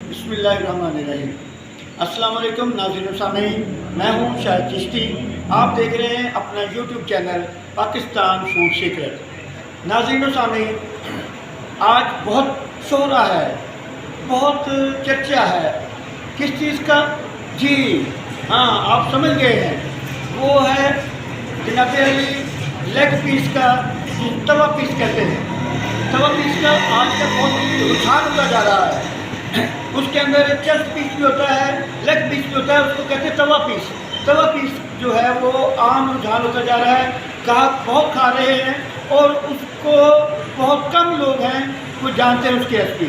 बिस्मिल्लाहिर्रहमानिर्रहीम। अस्सलाम वालेकुम नाज़रीन सामीन, मैं हूँ शाहिद चिश्ती। आप देख रहे हैं अपना YouTube channel Pakistan food secret. नाज़रीन सामीन, आज बहुत शोहरा है, बहुत चर्चा है। किस चीज़ का? जी हाँ, आप समझ गए हैं। वो है जनाब अली लेग पीस का, तवा पीस कहते हैं। तवा पीस का आजकल बहुत रुझान होता जा रहा है। उसके अंदर चेस्ट पीस भी होता है, लेग पीस भी होता है, उसको कहते हैं तवा पीस। तवा पीस जो है वो आम रुझान होता जा रहा है, बहुत खा रहे हैं और उसको बहुत कम लोग हैं वो जानते हैं उसकी रेसिपी।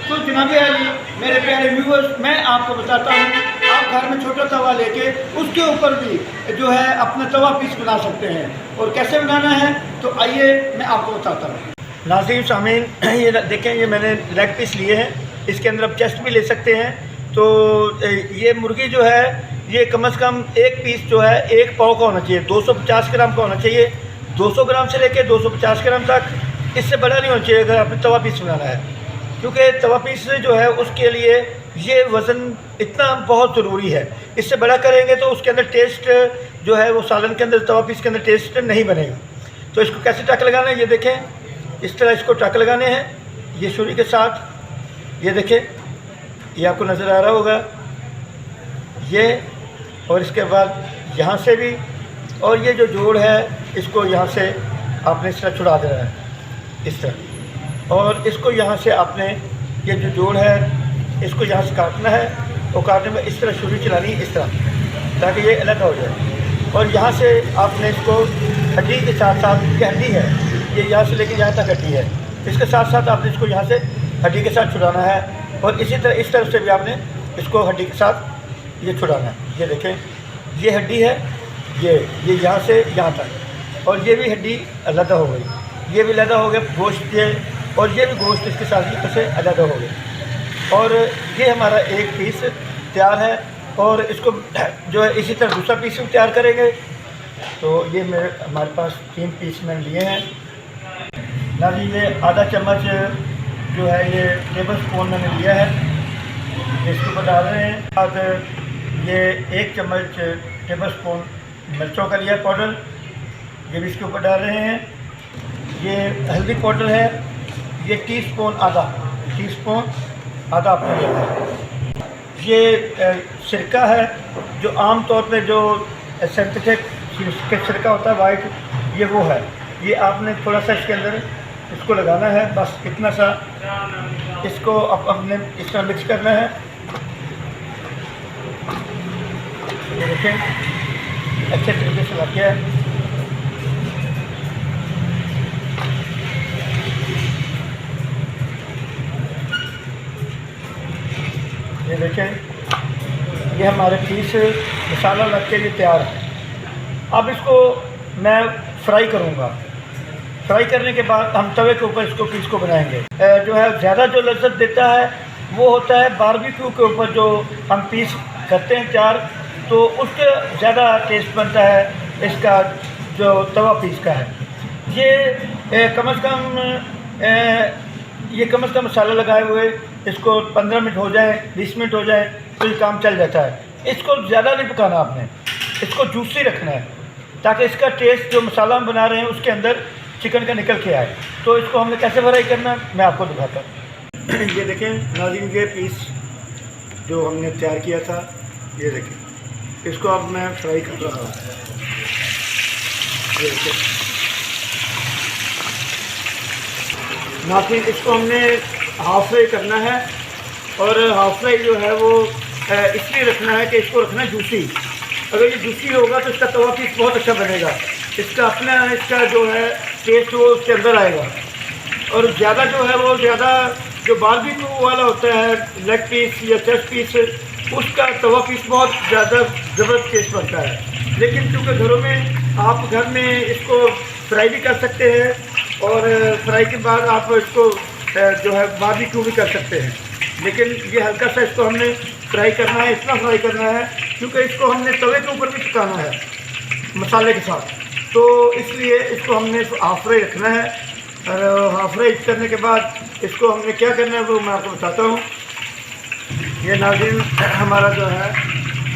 तो जनाब अली मेरे प्यारे व्यूअर्स, मैं आपको बताता हूँ, आप घर में छोटा तवा लेके उसके ऊपर भी जो है अपना तवा पीस बना सकते हैं। और कैसे बनाना है तो आइए मैं आपको बताता हूँ। नाज़रीन सामीन, ये देखें, ये मैंने लेग पीस लिए हैं। इसके अंदर आप चेस्ट भी ले सकते हैं। तो ये मुर्गी जो है ये कम से कम एक पीस जो है 1 पाव का होना चाहिए, 250 ग्राम का होना चाहिए। 200 ग्राम से लेकर 250 ग्राम तक, इससे बड़ा नहीं होना चाहिए अगर आपने तवा पीस बनाना है, क्योंकि तवा पीस जो है उसके लिए ये वज़न इतना बहुत ज़रूरी है। इससे बड़ा करेंगे तो उसके अंदर टेस्ट जो है वो सालन के अंदर, तवा पीस के अंदर टेस्ट नहीं बनेगा। तो इसको कैसे टक लगाना है, ये देखें, इस तरह इसको टक लगाने हैं, ये छुरी के साथ। ये देखें, ये आपको नज़र आ रहा होगा ये। और इसके बाद यहाँ से भी, और ये जो जोड़ है इसको यहाँ से आपने इस तरह छुड़ा देना है, इस तरह। और इसको यहाँ से आपने, ये जो जोड़ है इसको यहाँ से काटना है, और काटने में इस तरह छुरी चलानी है, इस तरह, ताकि ये अलग हो जाए। और यहाँ से आपने इसको हड्डी के साथ साथ, ये हड्डी है, ये यहाँ से लेकर यहाँ तक हड्डी है, इसके साथ साथ आपने इसको यहाँ से हड्डी के साथ छुड़ाना है। और इसी तरह इस तरफ से भी आपने इसको हड्डी के साथ ये छुड़ाना है। ये देखें, ये हड्डी है, ये यहाँ से यहाँ तक, और ये भी हड्डी अलग हो गई, ये भी अलग हो गया गोश्त ये, और ये भी गोश्त इसके साथ से अलग हो गई। और ये हमारा एक पीस तैयार है। और इसको जो है इसी तरह दूसरा पीस भी तैयार करेंगे। तो ये हमारे पास 3 पीस मैंने लिए हैं। ना जी, ये आधा चम्मच जो है ये टेबल स्पून मैंने लिया है, इसके ऊपर डाल रहे हैं। बाद ये 1 चम्मच टेबल स्पून मिर्चों का लिया पाउडर, ये भी इसके ऊपर डाल रहे हैं। ये हल्दी पाउडर है, ये टीस्पून आधा आपने लेना है। ये सिरका है, जो आम तौर पे जो सिंथेटिक सिरका होता है वाइट, ये वो है। ये आपने थोड़ा सा इसके अंदर इसको लगाना है, बस इतना सा। इसको अब हमने इस तरह मिक्स करना है। ये देखें, अच्छे तरीके से लग गया है। ये देखें, ये हमारे पीस मसाला लग के लिए तैयार है। अब इसको मैं फ्राई करूँगा। फ्राई करने के बाद हम तवे के ऊपर इसको पीस को बनाएंगे। जो है ज़्यादा जो लज्जत देता है वो होता है बारबेक्यू के ऊपर जो हम पीस करते हैं तैयार, तो उसके ज़्यादा टेस्ट बनता है इसका जो तवा पीस का है। ये कम से कम मसाला लगाए हुए इसको 15 मिनट हो जाए, 20 मिनट हो जाए तो ये काम चल जाता है। इसको ज़्यादा नहीं पकाना आपने, इसको जूसी रखना है, ताकि इसका टेस्ट जो मसाला हम बना रहे हैं उसके अंदर चिकन का निकल के आए। तो इसको हमने कैसे फ्राई करना है मैं आपको दिखाता हूँ। ये देखें नाज़रीन, ये पीस जो हमने तैयार किया था, ये देखें, इसको अब मैं फ्राई कर रहा हूँ। ये देखें नाज़रीन, इसको हमने हाफ फ्राई करना है। और हाफ फ्राई जो है वो इसलिए रखना है कि इसको रखना है जूसी। अगर ये जूसी होगा तो इसका तवा पीस बहुत अच्छा बनेगा, इसका जो है टेस्ट वो उसके अंदर आएगा। और ज़्यादा जो है वो ज़्यादा जो बारबेक्यू वाला होता है लेग पीस या चेस्ट पीस, उसका तवा पीस बहुत ज़्यादा ज़बरदस्त टेस्ट बनता है। लेकिन क्योंकि घरों में आप घर में इसको फ्राई भी कर सकते हैं, और फ्राई के बाद आप इसको जो है बारबेक्यू भी कर सकते हैं। लेकिन ये हल्का सा इसको हमने फ्राई करना है, इतना फ्राई करना है क्योंकि इसको हमने तवे के ऊपर भी पकाना है मसाले के साथ। तो इसलिए इसको हमने हाफ फ्राई रखना है। और हाफ फ्राई करने के बाद इसको हमने क्या करना है वो मैं आपको बताता हूँ। ये नाज़रीन हमारा जो है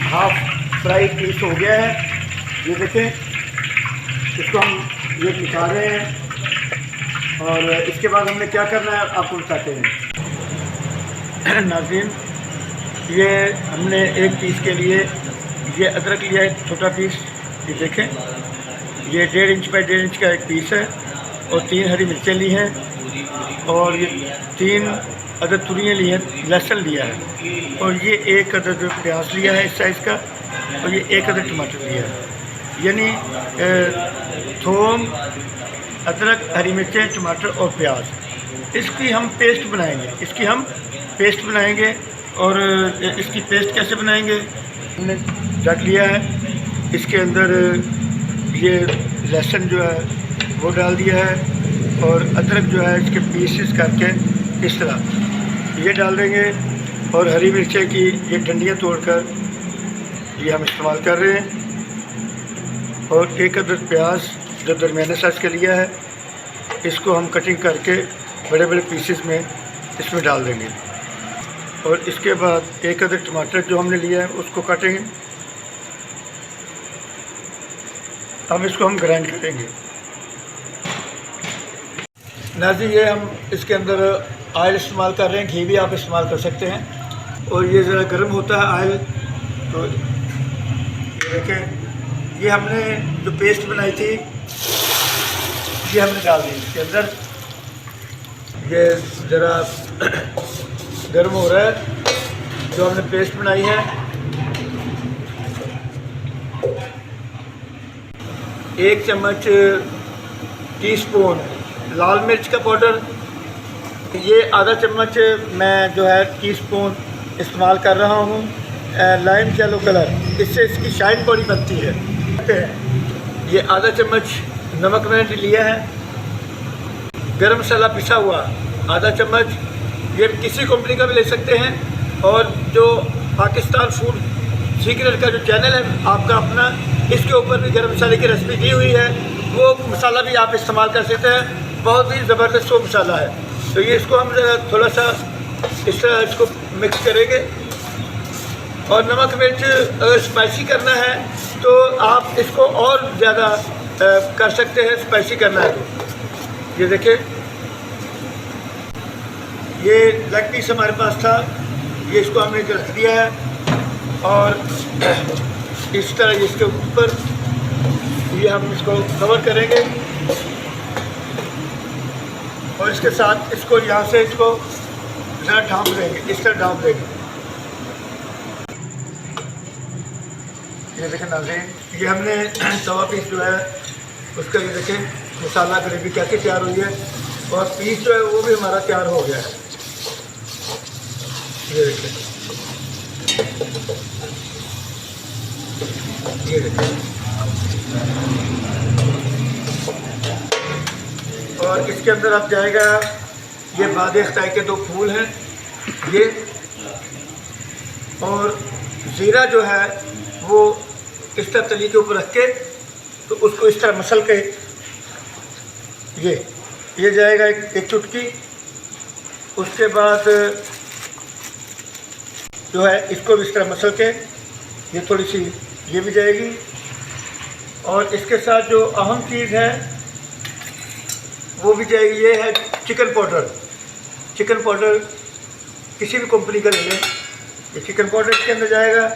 हाफ फ्राई पीस हो गया है। ये देखें, इसको हम ये निकाल रहे हैं और इसके बाद हमने क्या करना है आपको बताते हैं। नाज़रीन, ये हमने एक पीस के लिए ये अदरक लिया है, छोटा पीस। ये देखें, ये 1.5 इंच बाई 1.5 इंच का एक पीस है और 3 हरी मिर्चें ली हैं और ये 3 अदद तुरियाँ ली हैं, लहसुन लिया है और ये 1 अदद प्याज लिया है इस साइज़ का और ये 1 अदद टमाटर लिया है। यानी थूम, अदरक, हरी मिर्चें, टमाटर और प्याज, इसकी हम पेस्ट बनाएंगे। और इसकी पेस्ट कैसे बनाएंगे, हमने रख लिया है। इसके अंदर ये लहसुन जो है वो डाल दिया है और अदरक जो है इसके पीसेस करके इस तरह ये डाल देंगे और हरी मिर्चें की ये डंडियाँ तोड़कर ये हम इस्तेमाल कर रहे हैं और 1 अदद प्याज जो दरमियाने साइज़ का लिया है, इसको हम कटिंग करके बड़े बड़े पीसेस में इसमें डाल देंगे और इसके बाद 1 अदद टमाटर जो हमने लिया है उसको काटेंगे। अब इसको हम ग्राइंड करेंगे। नाज़रीन, ये हम इसके अंदर ऑयल इस्तेमाल कर रहे हैं, घी भी आप इस्तेमाल कर सकते हैं। और ये ज़रा गर्म होता है ऑयल, तो ये देखें, ये हमने जो पेस्ट बनाई थी ये हमने डाल दी इसके अंदर। ये ज़रा गर्म हो रहा है जो हमने पेस्ट बनाई है। 1 चम्मच टीस्पून लाल मिर्च का पाउडर, ये आधा चम्मच मैं जो है टीस्पून इस्तेमाल कर रहा हूँ लाइम येलो कलर, इससे इसकी शाइन बड़ी बनती है। ये आधा चम्मच नमक मैंने लिया है। गरम मसाला पिसा हुआ आधा चम्मच, ये किसी कंपनी का भी ले सकते हैं। और जो पाकिस्तान फूड सीक्रेट का जो चैनल है आपका अपना, इसके ऊपर भी गरम मसाले की रेसिपी दी हुई है, वो मसाला भी आप इस्तेमाल कर सकते हैं। बहुत ही ज़बरदस्त वो मसाला है। तो ये इसको हम थोड़ा सा इस तरह इसको मिक्स करेंगे। और नमक मिर्च अगर स्पाइसी करना है तो आप इसको और ज़्यादा कर सकते हैं, स्पाइसी करना है तो। ये देखिए, ये लेग पीस हमारे पास था, ये इसको हमने रख दिया है और इस तरह इसके ऊपर ये हम इसको कवर करेंगे और इसके साथ इसको यहाँ से इसको ज़रा ढाँप देंगे, इस तरह ढाँप देंगे। ये देखें नाज़रीन, ये हमने तवा पीस जो है उसका ये देखें मसाला ग्रेवी कैसे तैयार हुई है और पीस जो है वो भी हमारा तैयार हो गया है। ये देखें, ये देखें। और इसके अंदर अब जाएगा ये बादे अख्ताई के 2 फूल हैं ये, और ज़ीरा जो है वो इस तरह तली के ऊपर रख के तो उसको इस तरह मसल के ये जाएगा एक चुटकी। उसके बाद जो है इसको भी इस तरह मसल के ये थोड़ी सी ये भी जाएगी। और इसके साथ जो अहम चीज़ है वो भी जाएगी, ये है चिकन पाउडर। चिकन पाउडर किसी भी कंपनी का ले लें, ये चिकन पाउडर इसके अंदर जाएगा।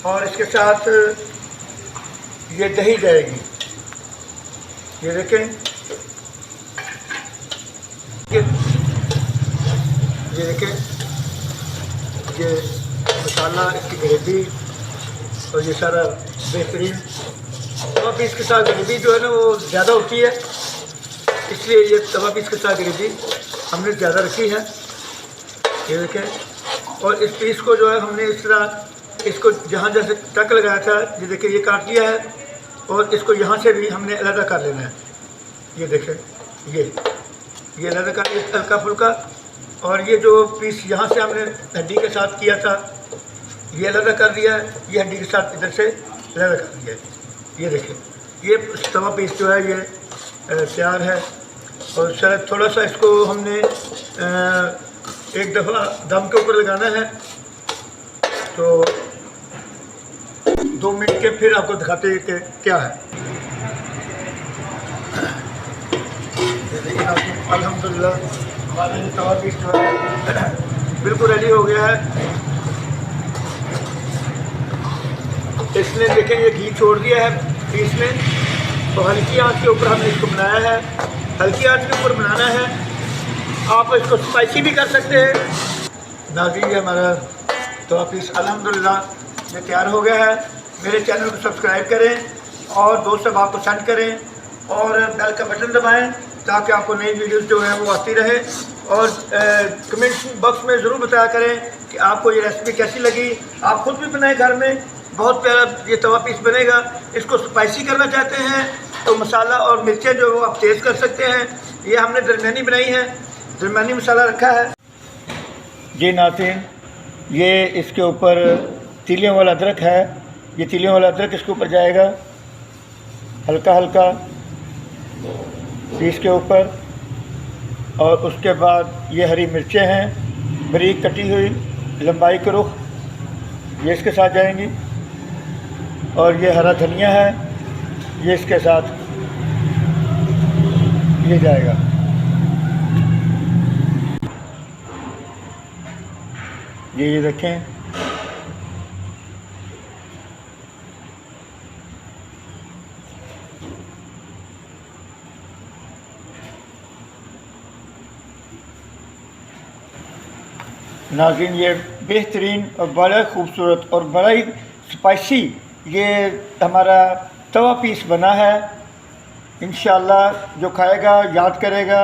और इसके साथ ये दही जाएगी। ये देखें, ये देखें, ये मसाला, इसकी ग्रेवी और ये सारा बेहतरीन। तवा पीस के साथ ग्रेवी जो है ना वो ज़्यादा होती है, इसलिए ये तवा पीस के साथ ग्रेवी हमने ज़्यादा रखी है। ये देखें, और इस पीस को जो है हमने इस तरह इसको जहाँ जैसे टक लगाया था, ये देखिए ये काट लिया है और इसको यहाँ से भी हमने अलग कर लेना है। ये देखें, ये अलग कर लिया हल्का फुल्का। और ये जो पीस यहाँ से हमने हड्डी के साथ किया था ये अलग कर दिया है, ये हड्डी के साथ इधर से अलग कर दिया है। ये देखें, ये तवा पीस जो है ये तैयार है। और शायद थोड़ा सा इसको हमने एक दफ़ा दम के ऊपर लगाना है, तो 2 मिनट के फिर आपको दिखाते हैं कि क्या है। अल्हम्दुलिल्लाह हमारे तवा पीस जो है बिल्कुल रेडी हो गया है। इसने देखें ये घी छोड़ दिया है पीस में, तो हल्की आंच के ऊपर हमने इसको बनाया है। हल्की आंच के ऊपर बनाना है। आप इसको स्पाइसी भी कर सकते हैं। नाज़रीन ये हमारा तवा पीस अल्हम्दुलिल्लाह ये तैयार हो गया है। मेरे चैनल को सब्सक्राइब करें और दोस्त अहबाब को सेंड करें और बेल का बटन दबाएं ताकि आपको नई वीडियोस जो है वो आती रहे। और कमेंट बॉक्स में ज़रूर बताया करें कि आपको ये रेसिपी कैसी लगी। आप खुद भी बनाएं घर में, बहुत प्यारा ये तवा पीस बनेगा। इसको स्पाइसी करना चाहते हैं तो मसाला और मिर्चें जो वो आप तेज़ कर सकते हैं। ये हमने दरमियानी बनाई है, दरमियानी मसाला रखा है। जी नाज़रीन, ये इसके ऊपर तीलियों वाला अदरक है। ये तीलियों वाला अदरक इसके ऊपर जाएगा हल्का हल्का पीस के ऊपर। और उसके बाद ये हरी मिर्चें हैं बारीक कटी हुई लंबाई के रुख, ये इसके साथ जाएंगी। और ये हरा धनिया है, ये इसके साथ ये जाएगा। ये देखें, नाज़रीन ये बेहतरीन और बड़ा खूबसूरत और बड़ा ही स्पाइसी ये हमारा तवा पीस बना है। इंशाअल्लाह जो खाएगा याद करेगा